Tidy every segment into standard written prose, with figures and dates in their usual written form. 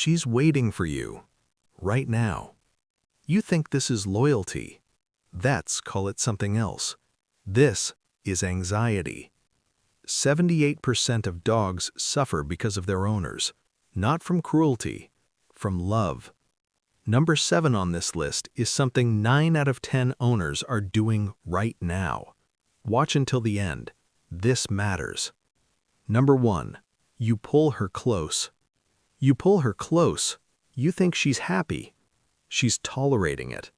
She's waiting for you, right now. You think this is loyalty. Vets call it something else. This is anxiety. 78% of dogs suffer because of their owners, not from cruelty, from love. Number 7 on this list is something 9 out of 10 owners are doing right now. Watch until the end. This matters. Number 1. You pull her close. You pull her close. You think she's happy. She's tolerating it.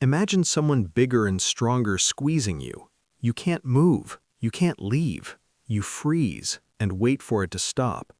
Imagine someone bigger and stronger squeezing you. You can't move. You can't leave. You freeze and wait for it to stop.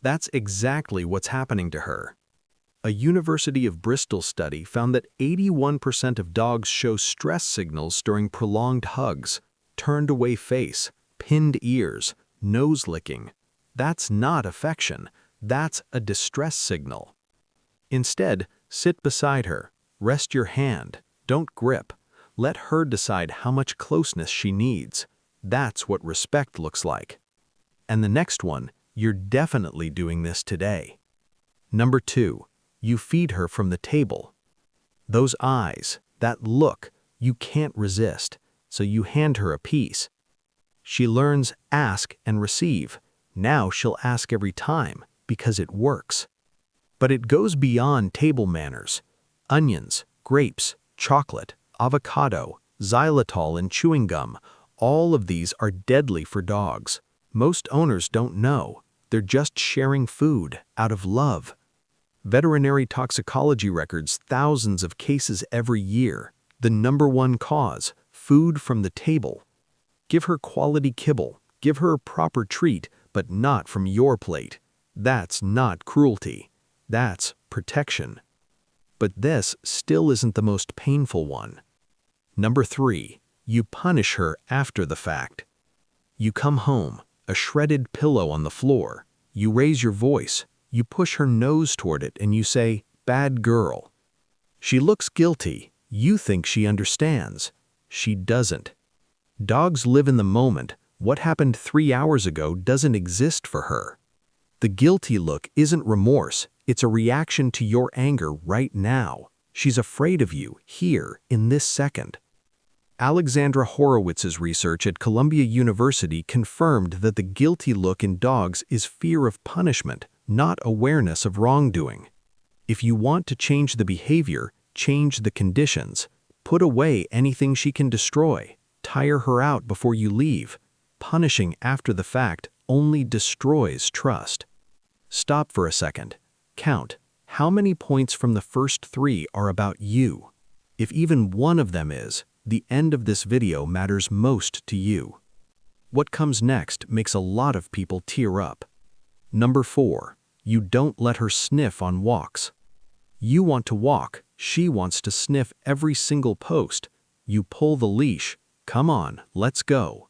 That's exactly what's happening to her. A University of Bristol study found that 81% of dogs show stress signals during prolonged hugs, turned away face, pinned ears, nose licking. That's not affection. That's a distress signal. Instead, sit beside her, rest your hand, don't grip. Let her decide how much closeness she needs. That's what respect looks like. And the next one, you're definitely doing this today. Number 2, you feed her from the table. Those eyes, that look, you can't resist, so you hand her a piece. She learns ask and receive. Now she'll ask every time, because it works. But it goes beyond table manners. Onions, grapes, chocolate, avocado, xylitol, and chewing gum, all of these are deadly for dogs. Most owners don't know. They're just sharing food out of love. Veterinary toxicology records thousands of cases every year. The number 1 cause, food from the table. Give her quality kibble, give her a proper treat, but not from your plate. That's not cruelty. That's protection. But this still isn't the most painful one. Number 3, you punish her after the fact. You come home, a shredded pillow on the floor. You raise your voice. You push her nose toward it and you say, "Bad girl." She looks guilty. You think she understands. She doesn't. Dogs live in the moment. What happened 3 hours ago doesn't exist for her. The guilty look isn't remorse. It's a reaction to your anger right now. She's afraid of you, here, in this second. Alexandra Horowitz's research at Columbia University confirmed that the guilty look in dogs is fear of punishment, not awareness of wrongdoing. If you want to change the behavior, change the conditions. Put away anything she can destroy. Tire her out before you leave. Punishing after the fact only destroys trust. Stop for a second. Count. How many points from the first 3 are about you? If even one of them is, the end of this video matters most to you. What comes next makes a lot of people tear up. Number 4, you don't let her sniff on walks. You want to walk, she wants to sniff every single post. You pull the leash. Come on, let's go.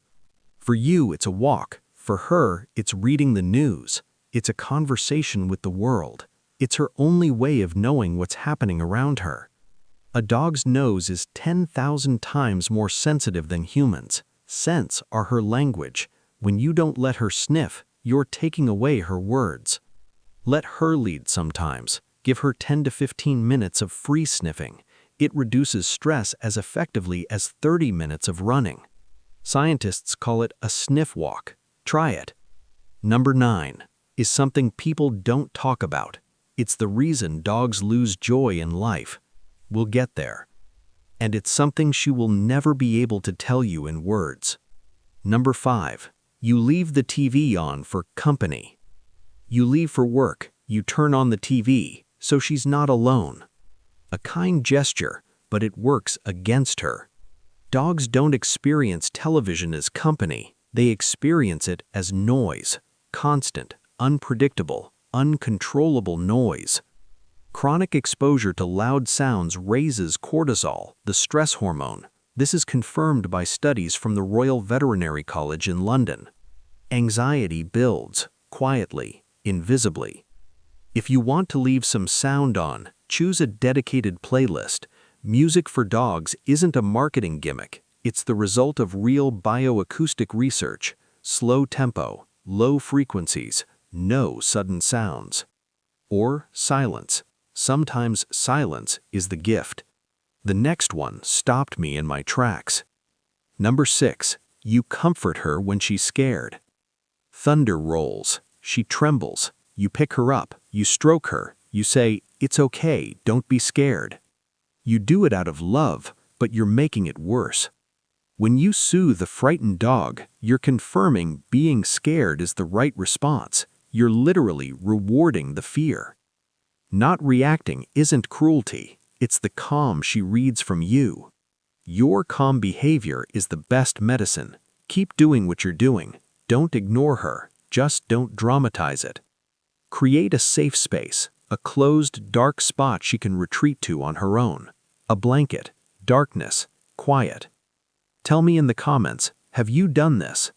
For you, it's a walk. For her, it's reading the news. It's a conversation with the world. It's her only way of knowing what's happening around her. A dog's nose is 10,000 times more sensitive than humans. Scents are her language. When you don't let her sniff, you're taking away her words. Let her lead sometimes. Give her 10 to 15 minutes of free sniffing. It reduces stress as effectively as 30 minutes of running. Scientists call it a sniff walk. Try it. Number 9 is something people don't talk about. It's the reason dogs lose joy in life. We'll get there. And it's something she will never be able to tell you in words. Number 5, you leave the TV on for company. You leave for work, you turn on the TV, so she's not alone. A kind gesture, but it works against her. Dogs don't experience television as company. They experience it as noise, constant, unpredictable, uncontrollable noise. Chronic exposure to loud sounds raises cortisol, the stress hormone. This is confirmed by studies from the Royal Veterinary College in London. Anxiety builds, quietly, invisibly. If you want to leave some sound on, choose a dedicated playlist. Music for dogs isn't a marketing gimmick. It's the result of real bioacoustic research. Slow tempo, low frequencies, no sudden sounds. Or silence. Sometimes silence is the gift. The next one stopped me in my tracks. Number 6. You comfort her when she's scared. Thunder rolls. She trembles. You pick her up. You stroke her. You say, "It's okay, don't be scared." You do it out of love, but you're making it worse. When you soothe a frightened dog, you're confirming being scared is the right response. You're literally rewarding the fear. Not reacting isn't cruelty. It's the calm she reads from you. Your calm behavior is the best medicine. Keep doing what you're doing. Don't ignore her. Just don't dramatize it. Create a safe space, a closed, dark spot she can retreat to on her own. A blanket, darkness, quiet. Tell me in the comments, have you done this?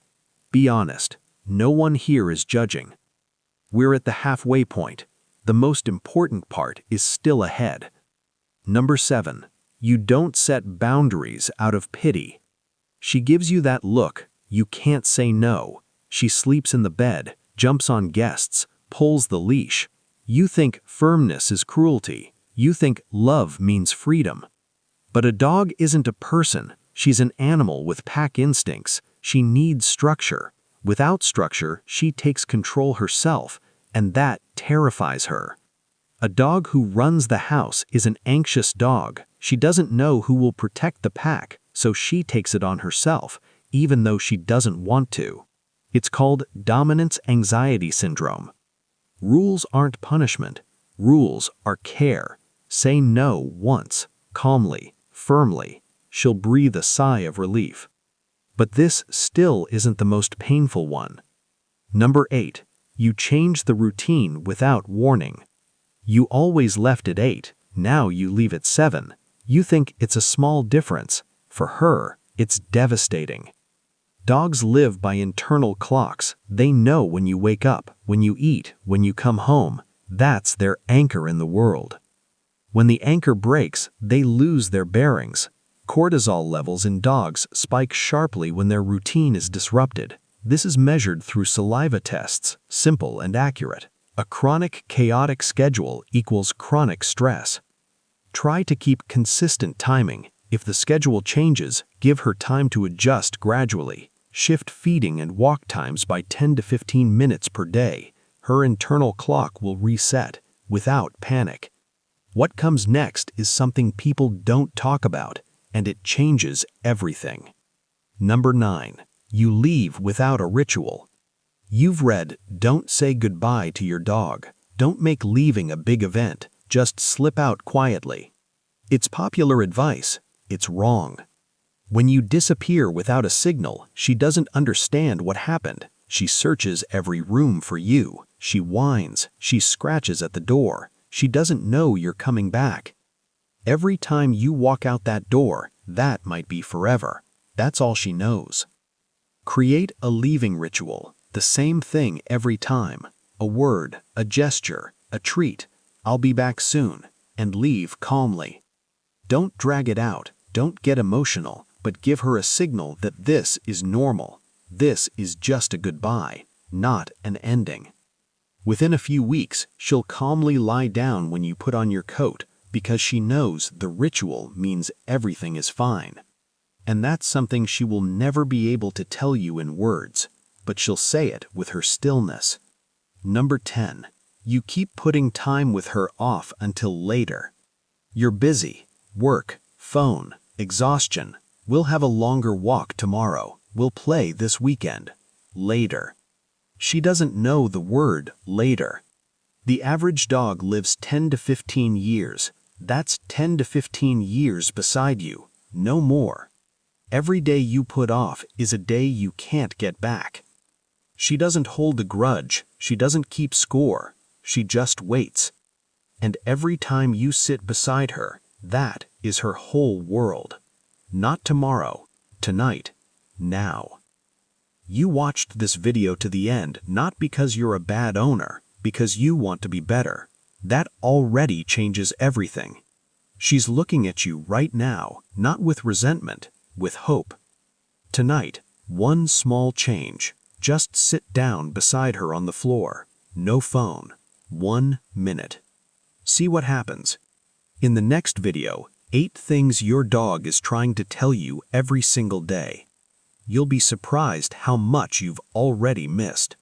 Be honest. No one here is judging. We're at the halfway point. The most important part is still ahead. Number 7. You don't set boundaries out of pity. She gives you that look. You can't say no. She sleeps in the bed, jumps on guests, pulls the leash. You think firmness is cruelty. You think love means freedom. But a dog isn't a person. She's an animal with pack instincts. She needs structure. Without structure, she takes control herself, and that terrifies her. A dog who runs the house is an anxious dog. She doesn't know who will protect the pack, so she takes it on herself, even though she doesn't want to. It's called dominance anxiety syndrome. Rules aren't punishment. Rules are care. Say no once, calmly, firmly. She'll breathe a sigh of relief. But this still isn't the most painful one. Number 8. You change the routine without warning. You always left at 8, now you leave at 7. You think it's a small difference. For her, it's devastating. Dogs live by internal clocks. They know when you wake up, when you eat, when you come home. That's their anchor in the world. When the anchor breaks, they lose their bearings. Cortisol levels in dogs spike sharply when their routine is disrupted. This is measured through saliva tests, simple and accurate. A chronic, chaotic schedule equals chronic stress. Try to keep consistent timing. If the schedule changes, give her time to adjust gradually. Shift feeding and walk times by 10 to 15 minutes per day. Her internal clock will reset without panic. What comes next is something people don't talk about, and it changes everything. Number 9. You leave without a ritual. You've read, don't say goodbye to your dog. Don't make leaving a big event. Just slip out quietly. It's popular advice. It's wrong. When you disappear without a signal, she doesn't understand what happened. She searches every room for you. She whines. She scratches at the door. She doesn't know you're coming back. Every time you walk out that door, that might be forever. That's all she knows. Create a leaving ritual. The same thing every time. A word, a gesture, a treat. I'll be back soon. And leave calmly. Don't drag it out. Don't get emotional, but give her a signal that this is normal. This is just a goodbye, not an ending. Within a few weeks, she'll calmly lie down when you put on your coat because she knows the ritual means everything is fine. And that's something she will never be able to tell you in words, but she'll say it with her stillness. Number 10. You keep putting time with her off until later. You're busy. Work, phone, exhaustion. We'll have a longer walk tomorrow. We'll play this weekend. Later. She doesn't know the word later. The average dog lives 10 to 15 years. That's 10 to 15 years beside you, no more. Every day you put off is a day you can't get back. She doesn't hold a grudge. She doesn't keep score. She just waits. And every time you sit beside her, that is her whole world. Not tomorrow, tonight, now. You watched this video to the end not because you're a bad owner, because you want to be better. That already changes everything. She's looking at you right now, not with resentment, with hope. Tonight, one small change. Just sit down beside her on the floor. No phone, 1 minute. See what happens. In the next video, 8 things your dog is trying to tell you every single day. You'll be surprised how much you've already missed.